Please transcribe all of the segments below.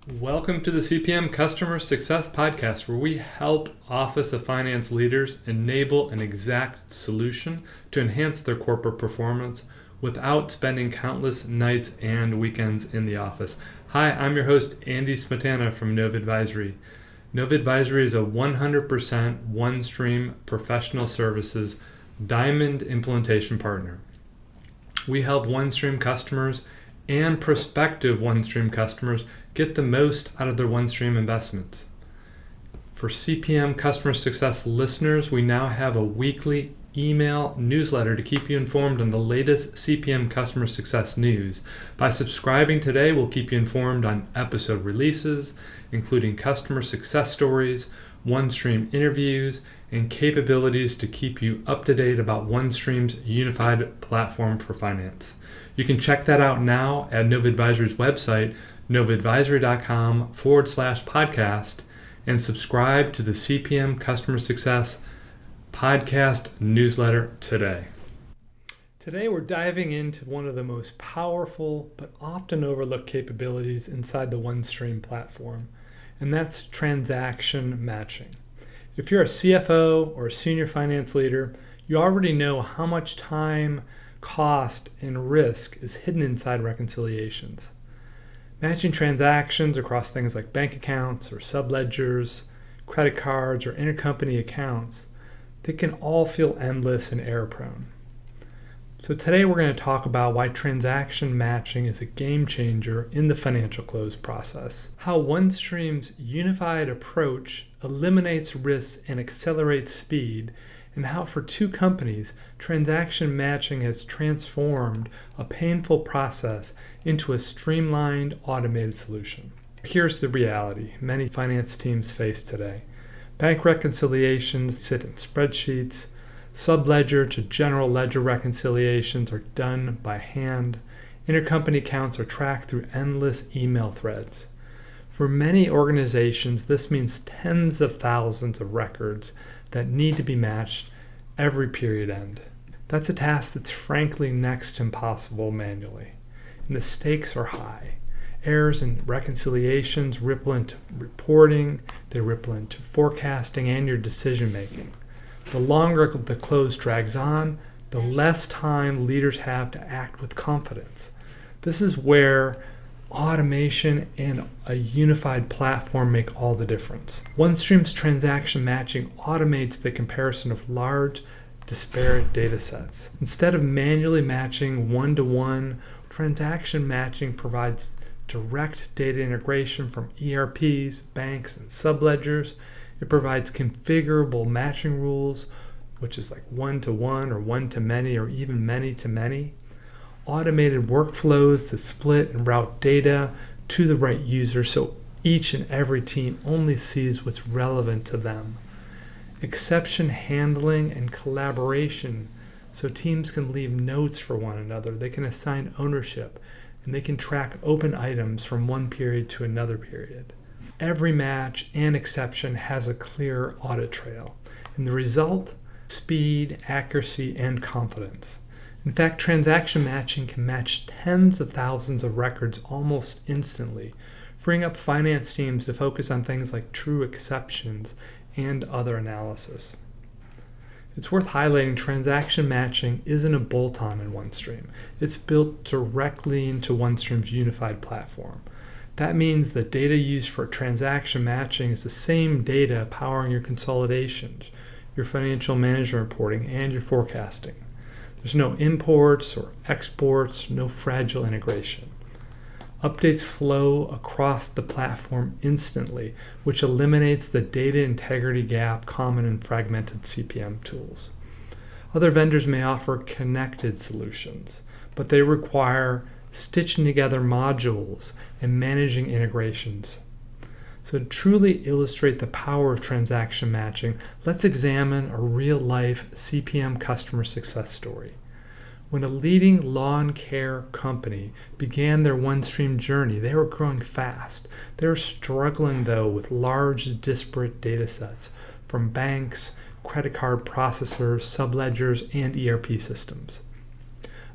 Welcome to the CPM Customer Success Podcast, where we help Office of Finance leaders enable an exact solution to enhance their corporate performance without spending countless nights and weekends in the office. Hi, I'm your host, Andy Smetana from Nova Advisory. Nova Advisory is a 100% OneStream professional services diamond implementation partner. We help OneStream customers and prospective OneStream customers get the most out of their OneStream investments. For CPM Customer Success listeners, we now have a weekly email newsletter to keep you informed on the latest CPM Customer Success news. By subscribing today, we'll keep you informed on episode releases, including customer success stories, OneStream interviews, and capabilities to keep you up to date about OneStream's unified platform for finance. You can check that out now at Nova Advisory's website, novaadvisory.com/podcast, and subscribe to the CPM Customer Success Podcast newsletter today. Today we're diving into one of the most powerful but often overlooked capabilities inside the OneStream platform, and that's transaction matching. If you're a CFO or a senior finance leader, you already know how much time, cost, and risk is hidden inside reconciliations. Matching transactions across things like bank accounts or subledgers, credit cards, or intercompany accounts, they can all feel endless and error-prone. So today we're going to talk about why transaction matching is a game changer in the financial close process, how OneStream's unified approach eliminates risks and accelerates speed, and how for two companies, transaction matching has transformed a painful process into a streamlined, automated solution. Here's the reality many finance teams face today. Bank reconciliations sit in spreadsheets. Subledger to general ledger reconciliations are done by hand. Intercompany accounts are tracked through endless email threads. For many organizations, this means tens of thousands of records that need to be matched every period end. That's a task that's frankly next to impossible manually, and the stakes are high. Errors in reconciliations ripple into reporting, they ripple into forecasting and your decision making. The longer the close drags on, the less time leaders have to act with confidence. This is where automation and a unified platform make all the difference. OneStream's transaction matching automates the comparison of large, disparate data sets. Instead of manually matching one-to-one, transaction matching provides direct data integration from ERPs, banks, and subledgers. It provides configurable matching rules, which is like one-to-one or one-to-many or even many-to-many. Automated workflows to split and route data to the right user so each and every team only sees what's relevant to them. Exception handling and collaboration so teams can leave notes for one another. They can assign ownership and they can track open items from one period to another period. Every match and exception has a clear audit trail, and the result, speed, accuracy, and confidence. In fact, transaction matching can match tens of thousands of records almost instantly, freeing up finance teams to focus on things like true exceptions and other analysis. It's worth highlighting transaction matching isn't a bolt-on in OneStream. It's built directly into OneStream's unified platform. That means the data used for transaction matching is the same data powering your consolidations, your financial management reporting, and your forecasting. There's no imports or exports, no fragile integration. Updates flow across the platform instantly, which eliminates the data integrity gap common in fragmented CPM tools. Other vendors may offer connected solutions, but they require stitching together modules and managing integrations. So to truly illustrate the power of transaction matching, let's examine a real-life CPM customer success story. When a leading lawn care company began their OneStream journey, they were growing fast. They were struggling, though, with large, disparate data sets from banks, credit card processors, subledgers, and ERP systems.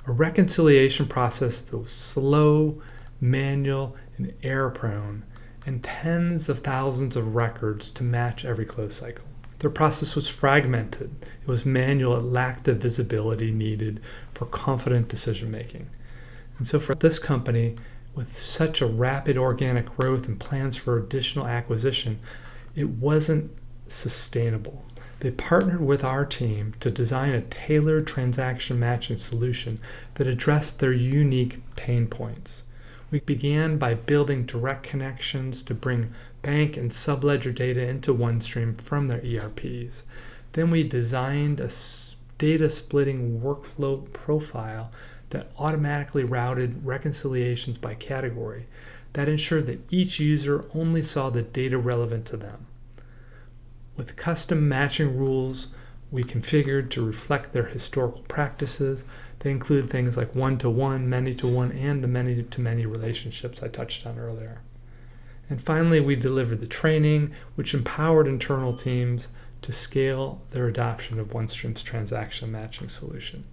A reconciliation process that was slow, manual, and error-prone and tens of thousands of records to match every close cycle. Their process was fragmented. It was manual. It lacked the visibility needed for confident decision making. And so for this company, with such a rapid organic growth and plans for additional acquisition, it wasn't sustainable. They partnered with our team to design a tailored transaction matching solution that addressed their unique pain points. We began by building direct connections to bring bank and subledger data into OneStream from their ERPs. Then we designed a data splitting workflow profile that automatically routed reconciliations by category that ensured that each user only saw the data relevant to them. With custom matching rules we configured to reflect their historical practices, they include things like one-to-one, many-to-one, and the many-to-many relationships I touched on earlier. And finally, we delivered the training, which empowered internal teams to scale their adoption of OneStream's transaction matching solution.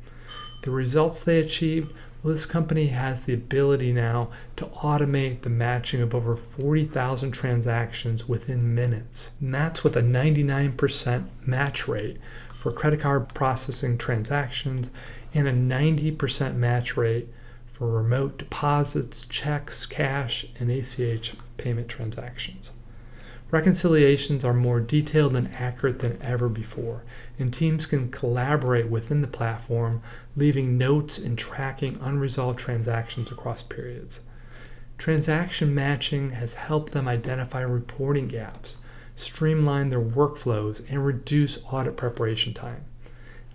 The results they achieved, well, this company has the ability now to automate the matching of over 40,000 transactions within minutes. And that's with a 99% match rate for credit card processing transactions and a 90% match rate for remote deposits, checks, cash, and ACH payment transactions. Reconciliations are more detailed and accurate than ever before, and teams can collaborate within the platform, leaving notes and tracking unresolved transactions across periods. Transaction matching has helped them identify reporting gaps, streamline their workflows, and reduce audit preparation time.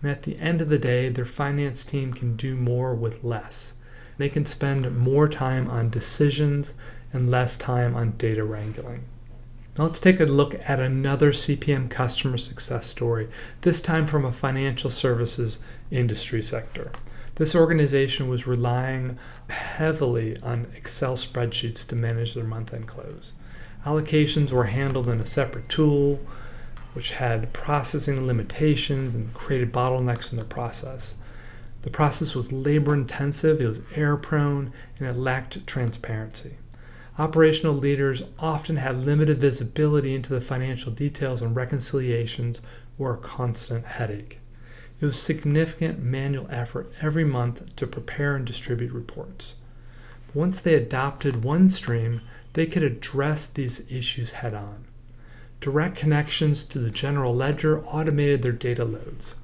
And at the end of the day, their finance team can do more with less. They can spend more time on decisions and less time on data wrangling. Now let's take a look at another CPM customer success story, this time from a financial services industry sector. This organization was relying heavily on Excel spreadsheets to manage their month-end close. Allocations were handled in a separate tool, which had processing limitations and created bottlenecks in the process. The process was labor-intensive, it was error-prone, and it lacked transparency. Operational leaders often had limited visibility into the financial details, and reconciliations were a constant headache. It was significant manual effort every month to prepare and distribute reports. Once they adopted OneStream, they could address these issues head-on. Direct connections to the general ledger automated their data loads.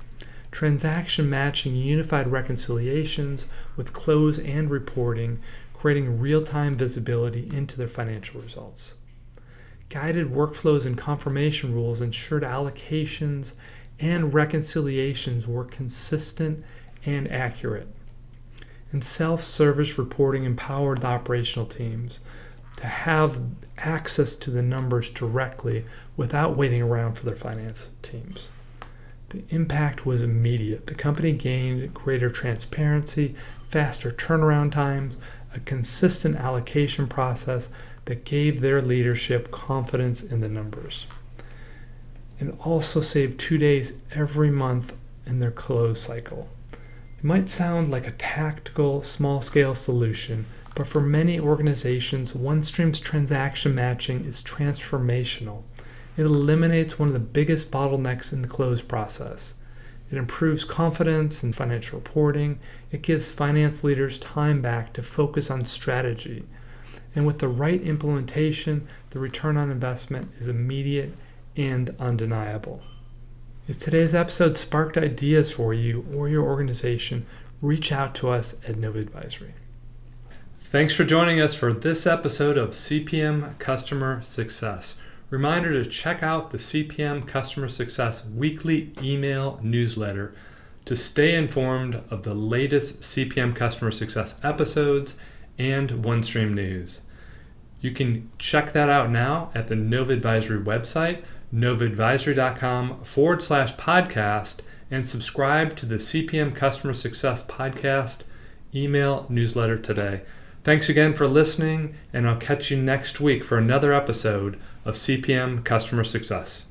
Transaction matching unified reconciliations with close and reporting, creating real-time visibility into their financial results. Guided workflows and confirmation rules ensured allocations and reconciliations were consistent and accurate. And self-service reporting empowered the operational teams to have access to the numbers directly without waiting around for their finance teams. The impact was immediate. The company gained greater transparency, faster turnaround times, a consistent allocation process that gave their leadership confidence in the numbers. It also saved 2 days every month in their close cycle. It might sound like a tactical, small-scale solution, but for many organizations, OneStream's transaction matching is transformational. It eliminates one of the biggest bottlenecks in the close process. It improves confidence in financial reporting. It gives finance leaders time back to focus on strategy. And with the right implementation, the return on investment is immediate and undeniable. If today's episode sparked ideas for you or your organization, reach out to us at Nova Advisory. Thanks for joining us for this episode of CPM Customer Success. Reminder to check out the CPM Customer Success weekly email newsletter to stay informed of the latest CPM Customer Success episodes and OneStream news. You can check that out now at the Nova Advisory website, novaadvisory.com/podcast, and subscribe to the CPM Customer Success podcast email newsletter today. Thanks again for listening, and I'll catch you next week for another episode of CPM Customer Success.